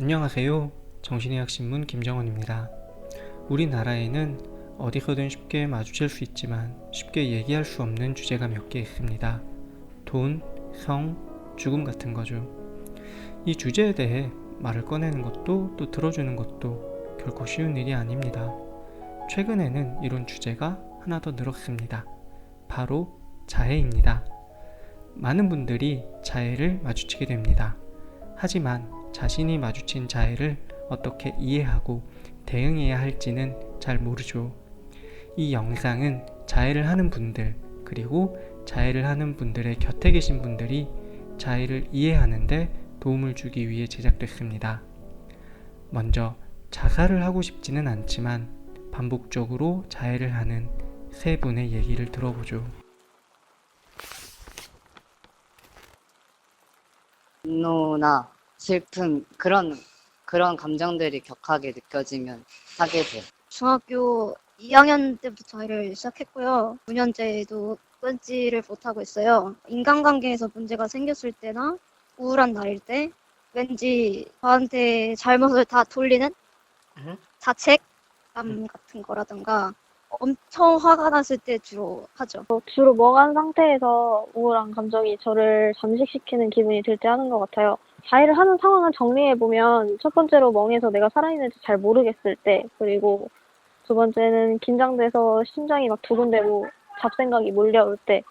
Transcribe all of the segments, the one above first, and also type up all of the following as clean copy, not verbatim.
안녕하세요. 정신의학신문 김정원입니다. 우리나라에는 어디서든 쉽게 마주칠 수 있지만 쉽게 얘기할 수 없는 주제가 몇 개 있습니다. 돈, 성, 죽음 같은 거죠. 이 주제에 대해 말을 꺼내는 것도 또 들어주는 것도 결코 쉬운 일이 아닙니다. 최근에는 이런 주제가 하나 더 늘었습니다. 바로 자해입니다. 많은 분들이 자해를 마주치게 됩니다. 하지만 자신이 마주친 자해를 어떻게 이해하고 대응해야 할지는 잘 모르죠. 이 영상은 자해를 하는 분들, 그리고 자해를 하는 분들의 곁에 계신 분들이 자해를 이해하는데 도움을 주기 위해 제작됐습니다. 먼저 자살을 하고 싶지는 않지만 반복적으로 자해를 하는 세 분의 얘기를 들어보죠. 분노나 슬픔 그런 감정들이 격하게 느껴지면 하게 돼. 중학교 2학년 때부터 자해를 시작했고요. 9년째도 끊지를 못하고 있어요. 인간관계에서 문제가 생겼을 때나 우울한 날일 때 왠지 저한테 잘못을 다 돌리는 자책감 같은 거라든가 엄청 화가 났을 때 주로 하죠. 주로 멍한 상태에서 우울한 감정이 저를 잠식시키는 기분이 들 때 하는 것 같아요. 자해를 하는 상황을 정리해보면 첫 번째로 멍해서 내가 살아있는지 잘 모르겠을 때, 그리고 두 번째는 긴장돼서 심장이 막 두근대고 잡생각이 몰려올 때,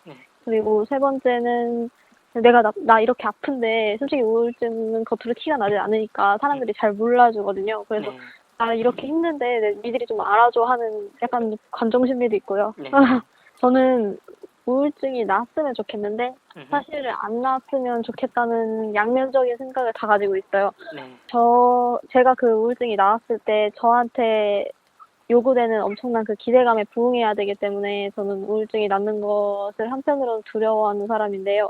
그리고 세 번째는 내가 나 이렇게 아픈데 솔직히 우울증은 겉으로 티가 나지 않으니까 사람들이 잘 몰라주거든요. 그래서 나 이렇게 힘든데 니들이 좀 알아줘 하는 약간 관종심리도 있고요. 저는 우울증이 나았으면 좋겠는데 사실 안 나았으면 좋겠다는 양면적인 생각을 다 가지고 있어요. 제가 그 우울증이 나았을 때 저한테 요구되는 엄청난 그 기대감에 부응해야 되기 때문에 저는 우울증이 낫는 것을 한편으로는 두려워하는 사람인데요.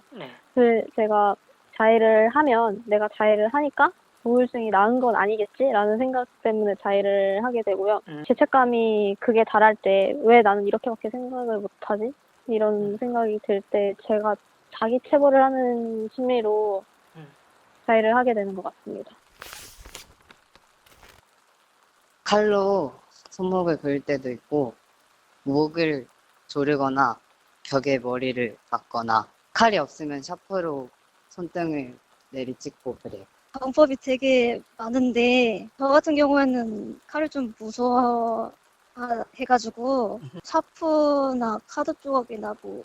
제가 자해를 하면 내가 자해를 하니까 우울증이 나은 건 아니겠지라는 생각 때문에 자해를 하게 되고요. 죄책감이 극에 달할 때 왜 나는 이렇게밖에 생각을 못하지? 이런 생각이 들 때 제가 자기 체벌을 하는 심리로 자해를 하게 되는 것 같습니다. 칼로 손목을 그을 때도 있고, 목을 조르거나 벽에 머리를 박거나, 칼이 없으면 샤프로 손등을 내리찍고 그래요. 방법이 되게 많은데 저 같은 경우에는 칼을 좀 무서워해가지고 샤프나 카드 조각이나 뭐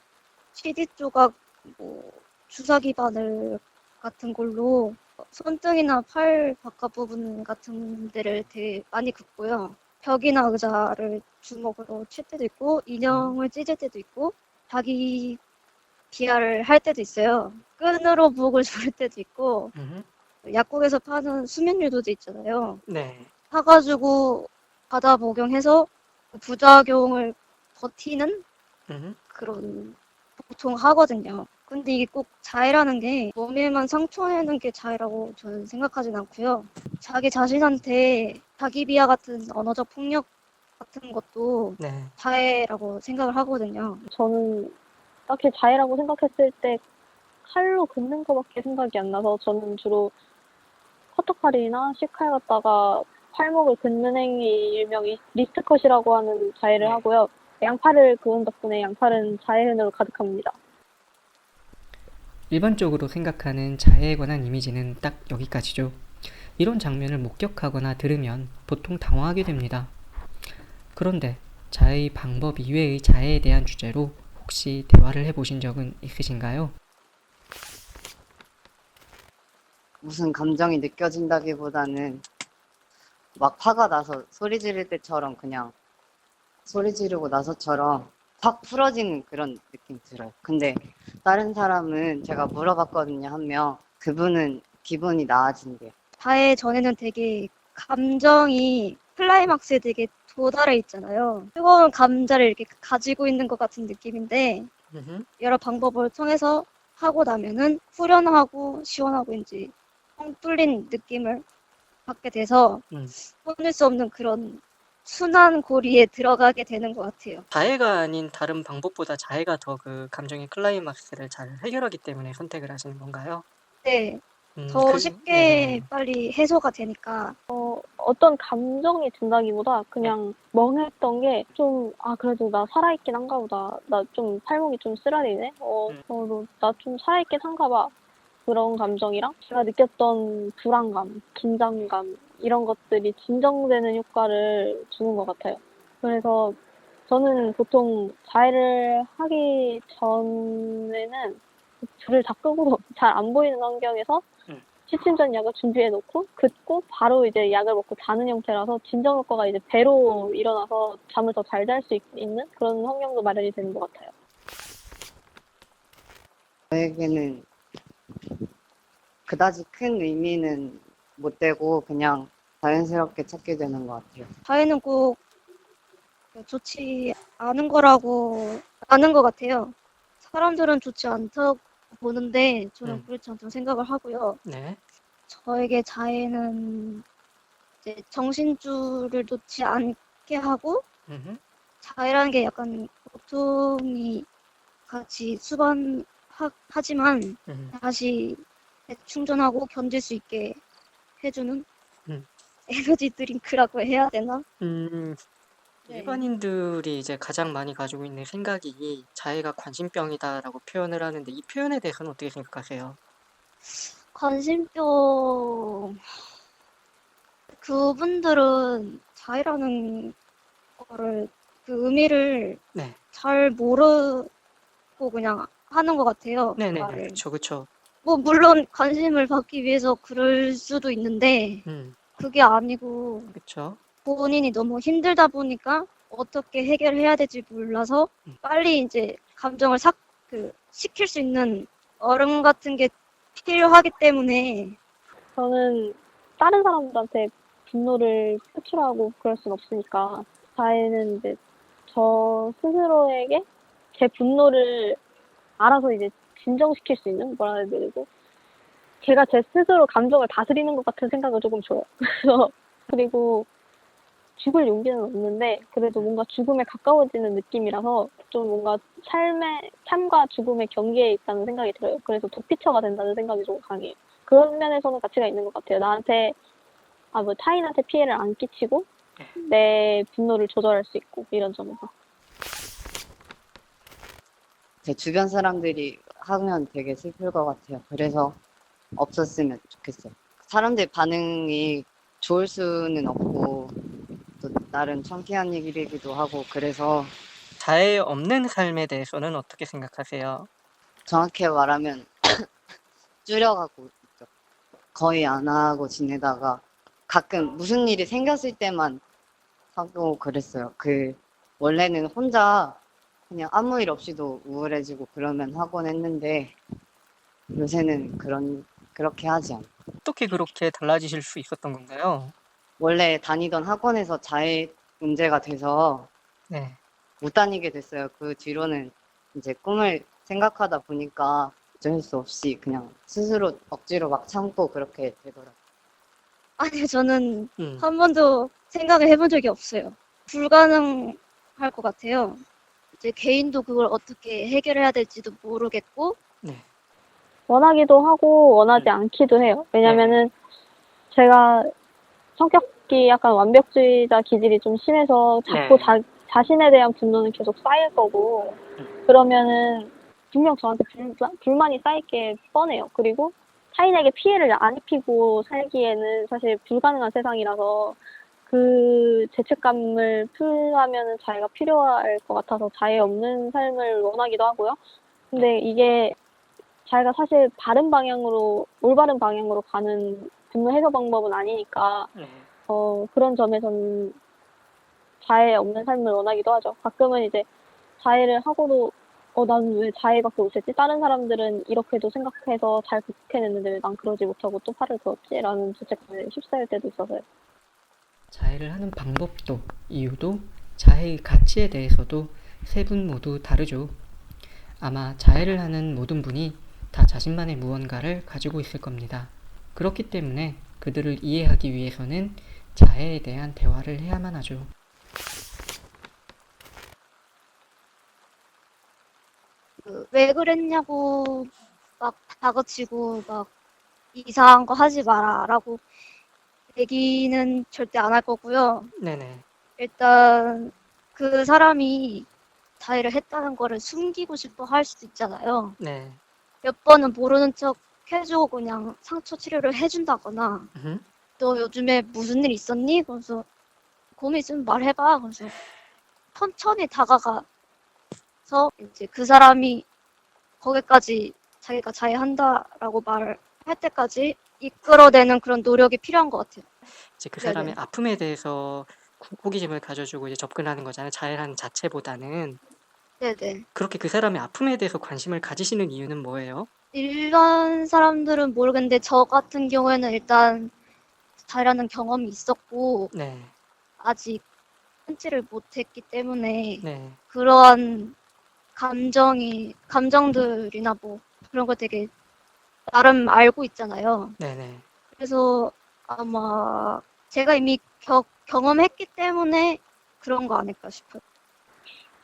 CD 조각, 뭐 주사기 바늘 같은 걸로 손등이나 팔 바깥 부분 같은 데를 되게 많이 긋고요. 벽이나 의자를 주먹으로 칠 때도 있고 인형을 찢을 때도 있고 자기 비하를 할 때도 있어요. 끈으로 목을 조를 때도 있고 약국에서 파는 수면유도제 있잖아요. 사가지고 바다 복용해서 부작용을 버티는 그런 보통 하거든요. 근데 이게 꼭 자해라는 게 몸에만 상처내는 게 자해라고 저는 생각하진 않고요. 자기 자신한테 자기 비하 같은 언어적 폭력 같은 것도 자해라고 생각을 하거든요. 저는 딱히 자해라고 생각했을 때 칼로 긋는 거밖에 생각이 안 나서 저는 주로 커터칼이나 C칼 갖다가 팔목을 긋는 행위 일명 리스트컷이라고 하는 자해를 하고요. 양팔을 그은 덕분에 양팔은 자해흔으로 가득합니다. 일반적으로 생각하는 자해에 관한 이미지는 딱 여기까지죠. 이런 장면을 목격하거나 들으면 보통 당황하게 됩니다. 그런데 자해의 방법 이외의 자해에 대한 주제로 혹시 대화를 해보신 적은 있으신가요? 무슨 감정이 느껴진다기보다는 막 화가 나서 소리 지를 때처럼 그냥 소리 지르고 나서처럼 확 풀어지는 그런 느낌 들어요. 근데 다른 사람은 제가 물어봤거든요, 한 명. 그분은 기분이 나아진대요. 자해 전에는 되게 감정이 클라이막스에 되게 도달해 있잖아요. 뜨거운 감자를 이렇게 가지고 있는 것 같은 느낌인데 여러 방법을 통해서 하고 나면은 후련하고 시원하고 이제 뻥 뚫린 느낌을 받게 돼서 끊을 수 없는 그런 순한 고리에 들어가게 되는 것 같아요. 자해가 아닌 다른 방법보다 자해가 더 그 감정의 클라이막스를 잘 해결하기 때문에 선택을 하시는 건가요? 네, 더 네네. 쉽게 빨리 해소가 되니까. 어떤 감정이 든다기보다 그냥 멍했던 게 좀, 아, 그래도 나 살아있긴 한가 보다. 나 좀 팔목이 좀 쓰라리네? 나 좀 살아있긴 한가 봐. 그런 감정이랑 제가 느꼈던 불안감, 긴장감, 이런 것들이 진정되는 효과를 주는 것 같아요. 그래서 저는 보통 자해를 하기 전에는 불을 다 끄고 잘 안 보이는 환경에서 음. 취침 전 약을 준비해 놓고 긋고 바로 이제 약을 먹고 자는 형태라서 진정 효과가 이제 배로 일어나서 잠을 더 잘 잘 수 있는 그런 환경도 마련이 되는 것 같아요. 저에게는 그다지 큰 의미는 못 되고 그냥 자연스럽게 찾게 되는 것 같아요. 자해는 꼭 좋지 않은 거라고 아는 것 같아요. 사람들은 좋지 않다고 보는데 저는 음. 그렇지 않다고 생각을 하고요. 네. 저에게 자해는 이제 정신줄을 놓지 않게 하고 음흠. 자해라는 게 약간 고통이 같이 수반하지만 음. 다시 충전하고 견딜 수 있게 해주는 음. 에너지 드링크라고 해야 되나? 음. 네. 일반인들이 이제 가장 많이 가지고 있는 생각이 자해가 관심병이다라고 표현을 하는데 이 표현에 대해서는 어떻게 생각하세요? 관심병 그분들은 자해라는 거를 그 의미를 네. 잘 모르고 그냥 하는 것 같아요. 네네네. 말을. 그쵸, 그쵸. 뭐 물론 관심을 받기 위해서 그럴 수도 있는데 음. 그게 아니고 그쵸. 본인이 너무 힘들다 보니까 어떻게 해결해야 될지 몰라서 음. 빨리 이제 감정을 식힐 수 있는 얼음 같은 게 필요하기 때문에 저는 다른 사람들한테 분노를 표출하고 그럴 순 없으니까 자해는 이제 저 스스로에게 제 분노를 알아서 이제 진정시킬 수 있는 뭐라 해야 되지? 제가 제 스스로 감정을 다스리는 것 같은 생각을 조금 줘요. 그래서 그리고 죽을 용기는 없는데 그래도 뭔가 죽음에 가까워지는 느낌이라서 좀 뭔가 삶과 죽음의 경계에 있다는 생각이 들어요. 그래서 도피처가 된다는 생각이 좀 강해요. 그런 면에서는 가치가 있는 것 같아요. 뭐 타인한테 피해를 안 끼치고 내 분노를 조절할 수 있고 이런 점에서. 제 주변 사람들이 하면 되게 슬플 것 같아요. 그래서 없었으면 좋겠어요. 사람들 반응이 좋을 수는 없고 또 나름 창피한 얘기이기도 하고 그래서 자해 없는 삶에 대해서는 어떻게 생각하세요? 정확히 말하면 줄여가고 있죠. 거의 안 하고 지내다가 가끔 무슨 일이 생겼을 때만 하고 그랬어요. 원래는 혼자 그냥 아무 일 없이도 우울해지고 그러면 하곤 했는데 요새는 그렇게 하지 않아요. 어떻게 그렇게 달라지실 수 있었던 건가요? 원래 다니던 학원에서 자해 문제가 돼서 네. 못 다니게 됐어요. 그 뒤로는 이제 꿈을 생각하다 보니까 어쩔 수 없이 그냥 스스로 억지로 막 참고 그렇게 되더라고요. 아니요, 저는 음. 한 번도 생각을 해본 적이 없어요. 불가능할 것 같아요. 이제 개인도 그걸 어떻게 해결해야 될지도 모르겠고, 네. 원하기도 하고 원하지 않기도 해요. 왜냐면은 제가 성격이 약간 완벽주의자 기질이 좀 심해서 자꾸 네. 자신에 대한 분노는 계속 쌓일 거고 그러면은 분명 저한테 불만이 쌓일 게 뻔해요. 그리고 타인에게 피해를 안 입히고 살기에는 사실 불가능한 세상이라서 그 죄책감을 풀려면은 자해가 필요할 것 같아서 자해 없는 삶을 원하기도 하고요. 근데 이게 자해가 사실 올바른 방향으로 가는 분노 해소 방법은 아니니까 네. 그런 점에서는 자해 없는 삶을 원하기도 하죠. 가끔은 이제 자해를 하고도 나는 왜 자해밖에 못했지? 다른 사람들은 이렇게도 생각해서 잘 극복해냈는데 왜 난 그러지 못하고 또 팔을 그었지? 라는 죄책감에 휩싸일 때도 있어서요. 자해를 하는 방법도 이유도 자해의 가치에 대해서도 세 분 모두 다르죠. 아마 자해를 하는 모든 분이 다 자신만의 무언가를 가지고 있을 겁니다. 그렇기 때문에 그들을 이해하기 위해서는 자해에 대한 대화를 해야만 하죠. 왜 그랬냐고 막 다그치고 막 이상한 거 하지 마라라고 얘기는 절대 안 할 거고요. 네네. 일단 그 사람이 자해를 했다는 거를 숨기고 싶어 할 수도 있잖아요. 네. 몇 번은 모르는 척 해주고 그냥 상처 치료를 해준다거나 음. 너 요즘에 무슨 일 있었니? 그래서 고민 있으면 말해봐. 그래서 천천히 다가가서 이제 그 사람이 거기까지 자기가 자해한다라고 말을 할 때까지 이끌어내는 그런 노력이 필요한 것 같아요. 이제 그 네네. 사람의 아픔에 대해서 호기심을 가져주고 이제 접근하는 거잖아요. 자해라는 자체보다는. 네네. 그렇게 그 사람의 아픔에 대해서 관심을 가지시는 이유는 뭐예요? 일반 사람들은 모르겠는데 저 같은 경우에는 일단 자해라는 경험이 있었고 네. 아직 끊지를 못했기 때문에 네. 그러한 감정들이나 뭐 그런 거 되게 나름 알고 있잖아요. 네네. 그래서 아마 제가 이미 경험했기 때문에 그런 거 아닐까 싶어요.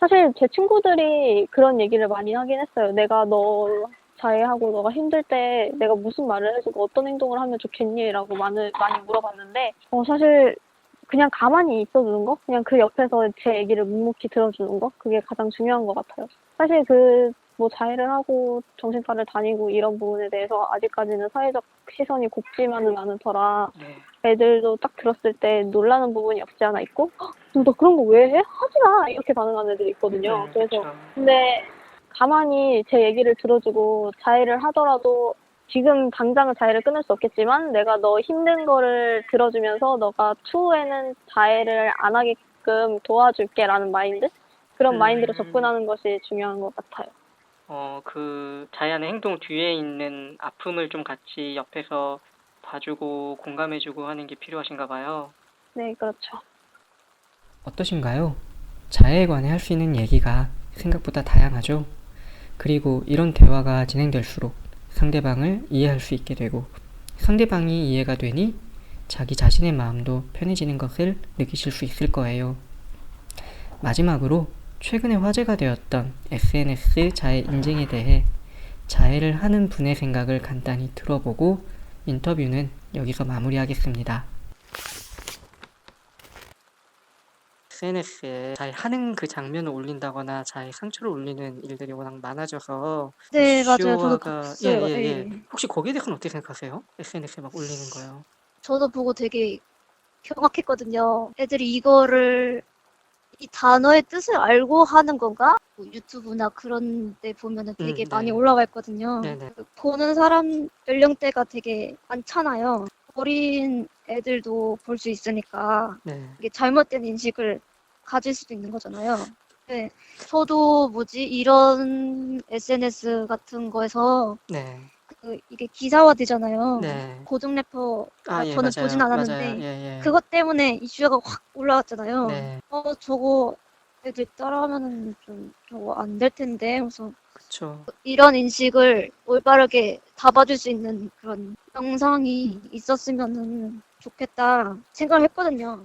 사실 제 친구들이 그런 얘기를 많이 하긴 했어요. 내가 너 자해하고 너가 힘들 때 내가 무슨 말을 해주고 어떤 행동을 하면 좋겠니? 라고 많이 물어봤는데, 사실 그냥 가만히 있어주는 거? 그냥 그 옆에서 제 얘기를 묵묵히 들어주는 거? 그게 가장 중요한 것 같아요. 사실 뭐 자해를 하고 정신과를 다니고 이런 부분에 대해서 아직까지는 사회적 시선이 곱지만은 않은 터라 네. 애들도 딱 들었을 때 놀라는 부분이 없지 않아 있고, 너 그런 거 왜 해? 하지 마! 이렇게 반응하는 애들이 있거든요. 그래서, 그쵸. 근데 가만히 제 얘기를 들어주고 자해를 하더라도 지금 당장은 자해를 끊을 수 없겠지만 내가 너 힘든 거를 들어주면서 너가 추후에는 자해를 안 하게끔 도와줄게라는 마인드? 그런 마인드로 접근하는 것이 중요한 것 같아요. 그 자해하는 행동 뒤에 있는 아픔을 좀 같이 옆에서 봐주고 공감해주고 하는 게 필요하신가 봐요. 네, 그렇죠. 어떠신가요? 자해에 관해 할 수 있는 얘기가 생각보다 다양하죠? 그리고 이런 대화가 진행될수록 상대방을 이해할 수 있게 되고 상대방이 이해가 되니 자기 자신의 마음도 편해지는 것을 느끼실 수 있을 거예요. 마지막으로 최근에 화제가 되었던 SNS 자해 인증에 대해 자해를 하는 분의 생각을 간단히 들어보고 인터뷰는 여기서 마무리하겠습니다. SNS에 자해하는 그 장면을 올린다거나 자해 상처를 올리는 일들이 워낙 많아져서 네, 맞아요. 저도 이슈화가 봤어요. 예. 혹시 거기에 대해서는 어떻게 생각하세요? SNS에 막 올리는 거요. 저도 보고 되게 경악했거든요. 애들이 이거를 이 단어의 뜻을 알고 하는 건가? 뭐 유튜브나 그런 데 보면은 되게 많이 네. 올라와 있거든요. 네네. 보는 사람 연령대가 되게 많잖아요. 어린 애들도 볼 수 있으니까 네. 이게 잘못된 인식을 가질 수도 있는 거잖아요. 네, 저도 이런 SNS 같은 거에서 네. 이게 기사화되잖아요. 네. 고등 래퍼가 예, 저는 보진 맞아요. 맞아요. 않았는데 예. 그것 때문에 이슈가 확 올라왔잖아요. 네. 저거 애들 따라하면은 좀 저거 안 될 텐데. 그래서 그쵸. 이런 인식을 올바르게 잡아줄 수 있는 그런 영상이 있었으면은 좋겠다 생각을 했거든요.